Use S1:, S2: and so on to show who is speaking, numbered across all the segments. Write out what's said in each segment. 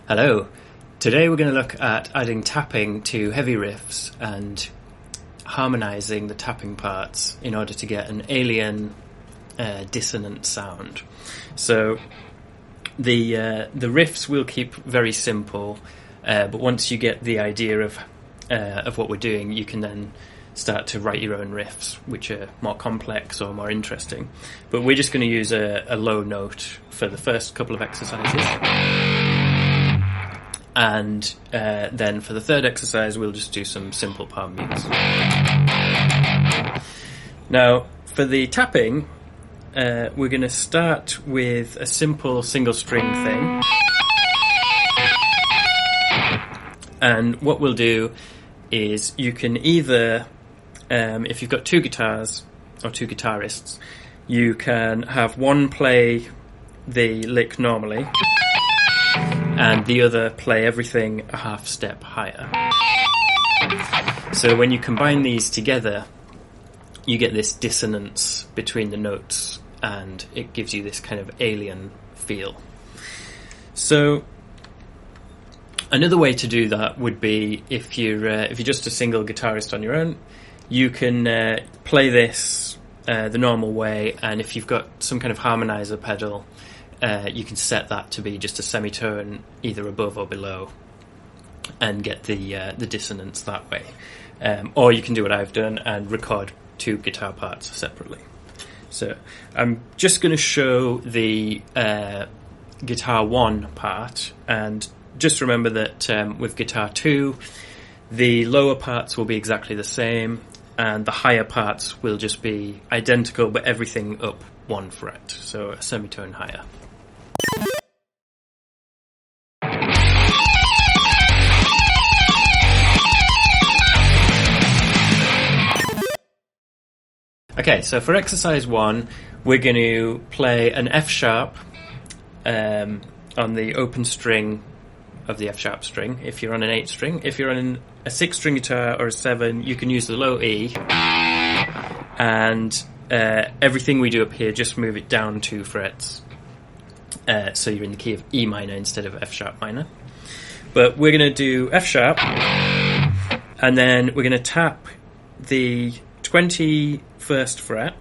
S1: Hello. Today we're going to look at adding tapping to heavy riffs and harmonizing the tapping parts in order to get an alien dissonant sound. So the riffs we'll keep very simple, but once you get the idea of what we're doing, you can then start to write your own riffs, which are more complex or more interesting. But we're just going to use a low note for the first couple of exercises. And then for the third exercise, we'll just do some simple palm mutes. Now, for the tapping, we're going to start with a simple single string thing. And what we'll do is you can either, if you've got two guitars or two guitarists, you can have one play the lick normally and the other play everything a half step higher. So when you combine these together, you get this dissonance between the notes and it gives you this kind of alien feel. So another way to do that would be if you're just a single guitarist on your own, you can play this the normal way, and if you've got some kind of harmonizer pedal, you can set that to be just a semitone either above or below and get the dissonance that way. Or you can do what I've done and record two guitar parts separately. So I'm just going to show the guitar 1 part, and just remember that with guitar 2 the lower parts will be exactly the same and the higher parts will just be identical but everything up 1 fret, so a semitone higher. Okay, so for exercise 1, we're going to play an F sharp on the open string of the F sharp string, if you're on an 8 string. If you're on a 6 string guitar or a 7, you can use the low E, and everything we do up here, just move it down 2 frets. So you're in the key of E minor instead of F sharp minor. But we're going to do F sharp, and then we're going to tap the 21st fret,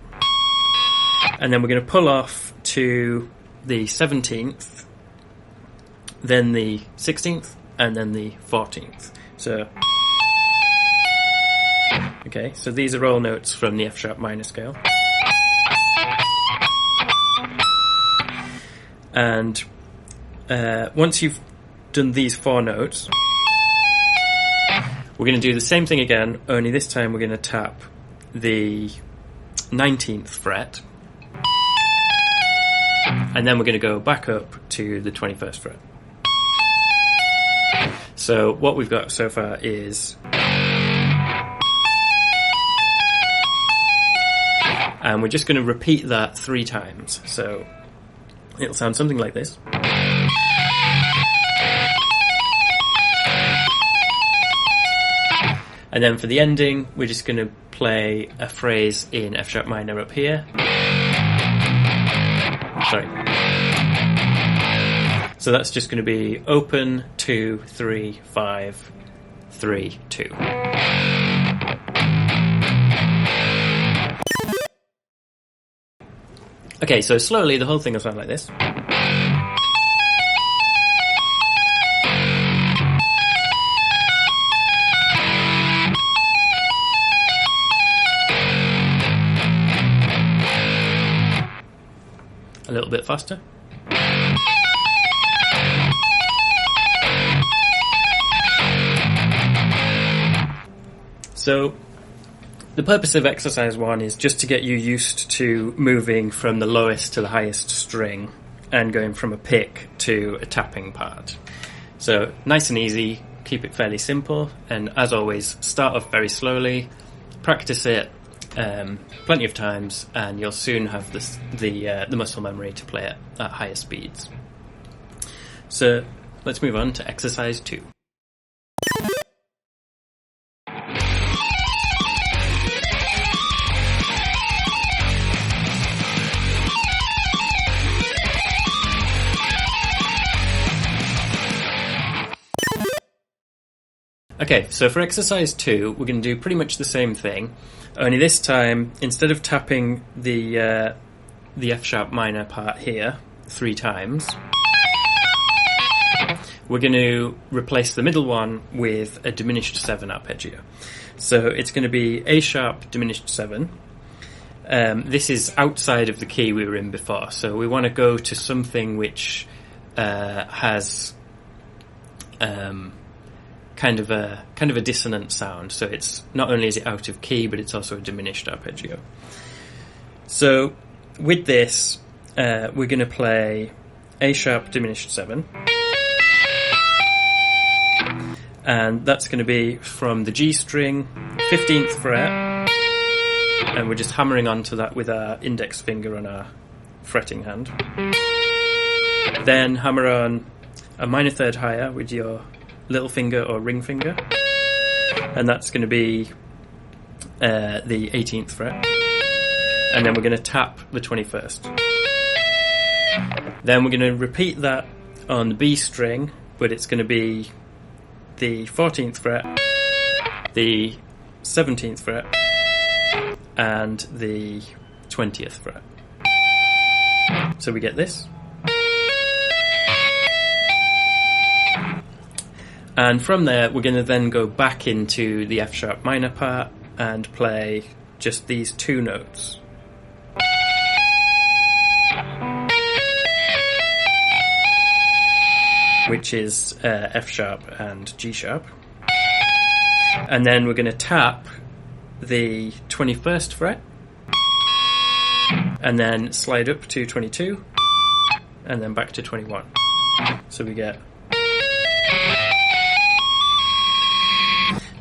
S1: and then we're going to pull off to the 17th, then the 16th, and then the 14th. So, okay, so these are all notes from the F sharp minor scale. And once you've done these 4 notes, we're going to do the same thing again, only this time we're going to tap the 19th fret, and then we're going to go back up to the 21st fret. So what we've got so far is, and we're just going to repeat that 3 times. So it'll sound something like this. And then for the ending, we're just going to play a phrase in F sharp minor up here. Sorry. So that's just going to be open 2 3 5 3 2. Okay, so slowly the whole thing will sound like this. A little bit faster. So the purpose of exercise 1 is just to get you used to moving from the lowest to the highest string and going from a pick to a tapping part. So nice and easy, keep it fairly simple, and as always, start off very slowly, practice it plenty of times, and you'll soon have the muscle memory to play it at higher speeds. So let's move on to exercise 2. Okay, so for exercise 2, we're going to do pretty much the same thing, only this time, instead of tapping the F sharp minor part here 3 times, we're going to replace the middle one with a diminished 7 arpeggio. So it's going to be A sharp diminished 7. This is outside of the key we were in before, so we want to go to something which has kind of a dissonant sound. So it's not only is it out of key, but it's also a diminished arpeggio. So with this, we're going to play A sharp diminished 7, and that's going to be from the G string, 15th fret, and we're just hammering onto that with our index finger on our fretting hand. Then hammer on a minor third higher with your little finger or ring finger, and that's going to be the 18th fret, and then we're going to tap the 21st. Then we're going to repeat that on the B string, but it's going to be the 14th fret, the 17th fret, and the 20th fret. So we get this. And from there, we're going to then go back into the F sharp minor part and play just these 2 notes. Which is F sharp and G sharp. And then we're going to tap the 21st fret, and then slide up to 22, and then back to 21. So we get...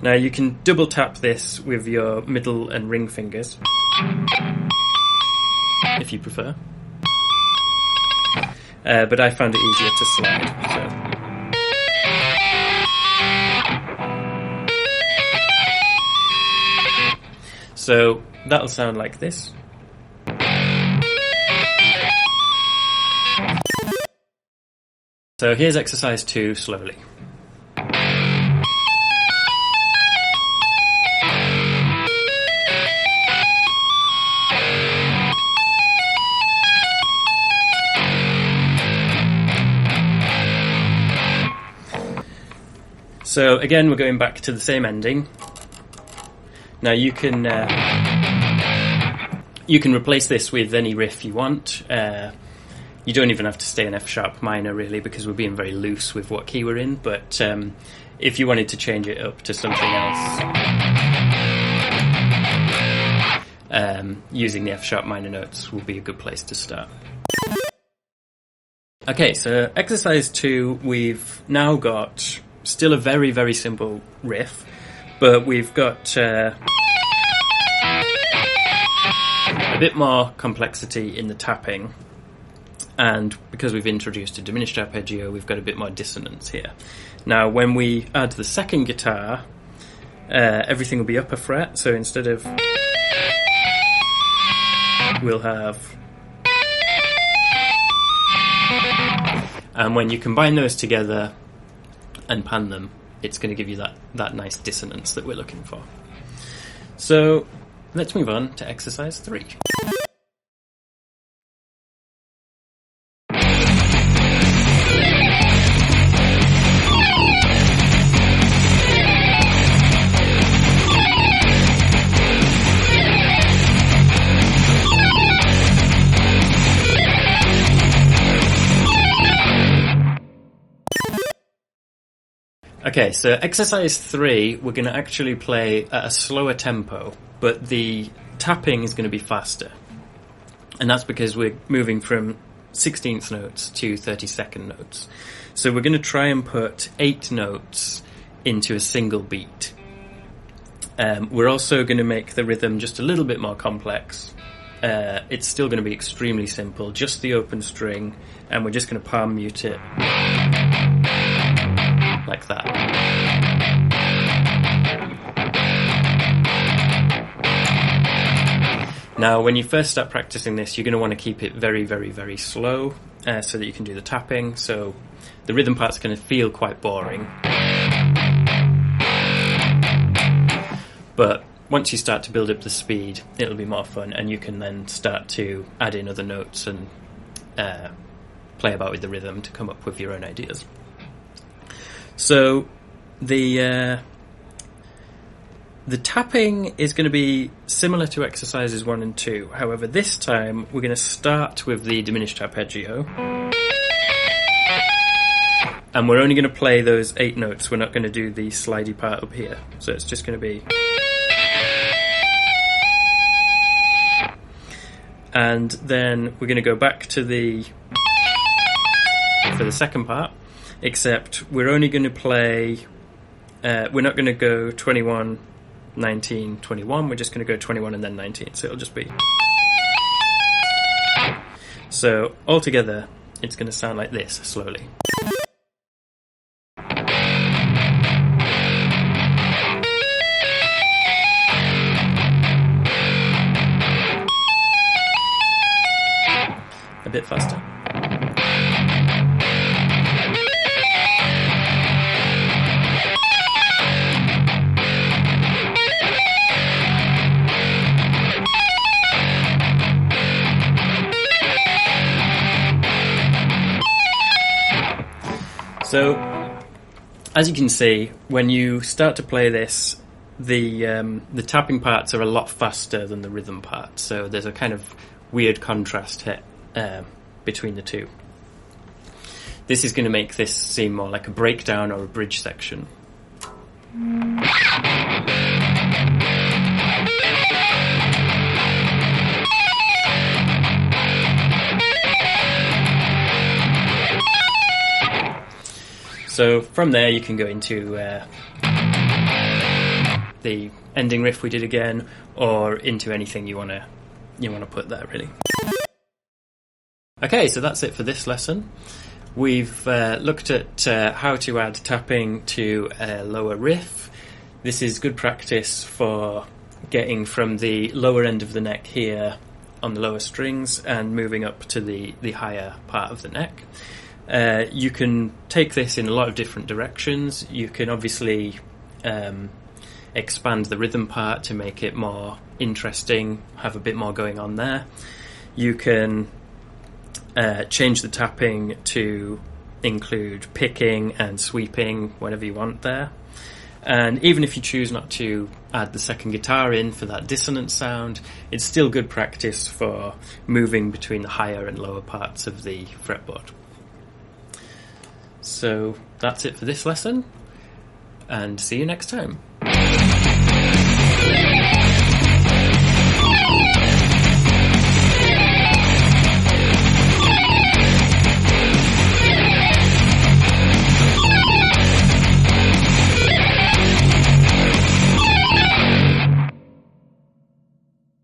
S1: Now you can double tap this with your middle and ring fingers, if you prefer. But I found it easier to slide. So that'll sound like this. So here's exercise 2 slowly. So again, we're going back to the same ending. Now you can replace this with any riff you want. You don't even have to stay in F sharp minor really, because we're being very loose with what key we're in. But if you wanted to change it up to something else, using the F sharp minor notes will be a good place to start. Okay, so exercise 2, we've now got still a very, very simple riff, but we've got a bit more complexity in the tapping, and because we've introduced a diminished arpeggio, we've got a bit more dissonance here. Now when we add the second guitar, everything will be up a fret, so instead of... we'll have... And when you combine those together and pan them, it's going to give you that nice dissonance that we're looking for. So let's move on to exercise 3. Okay, so exercise 3, we're going to actually play at a slower tempo, but the tapping is going to be faster. And that's because we're moving from 16th notes to 32nd notes. So we're going to try and put 8 notes into a single beat. We're also going to make the rhythm just a little bit more complex. It's still going to be extremely simple, just the open string, and we're just going to palm mute it like that. Now, when you first start practicing this, you're going to want to keep it very, very, very slow so that you can do the tapping. So the rhythm part's going to feel quite boring. But once you start to build up the speed, it'll be more fun, and you can then start to add in other notes and play about with the rhythm to come up with your own ideas. So the tapping is going to be similar to exercises 1 and 2. However, this time we're going to start with the diminished arpeggio, and we're only going to play those 8 notes. We're not going to do the slidey part up here. So it's just going to be... And then we're going to go back to for the second part, except we're only going to play... we're not going to go 21, 19, 21. We're just going to go 21 and then 19. So it'll just be... So altogether, it's going to sound like this, slowly. A bit faster. So, as you can see, when you start to play this, the tapping parts are a lot faster than the rhythm part. So there's a kind of weird contrast here between the two. This is going to make this seem more like a breakdown or a bridge section. So from there you can go into the ending riff we did again, or into anything you wanna put there, really. Okay, so that's it for this lesson. We've looked at how to add tapping to a lower riff. This is good practice for getting from the lower end of the neck here on the lower strings and moving up to the higher part of the neck. You can take this in a lot of different directions. You can obviously expand the rhythm part to make it more interesting, have a bit more going on there. You can change the tapping to include picking and sweeping whenever you want there. And even if you choose not to add the second guitar in for that dissonant sound, it's still good practice for moving between the higher and lower parts of the fretboard. So that's it for this lesson, and see you next time.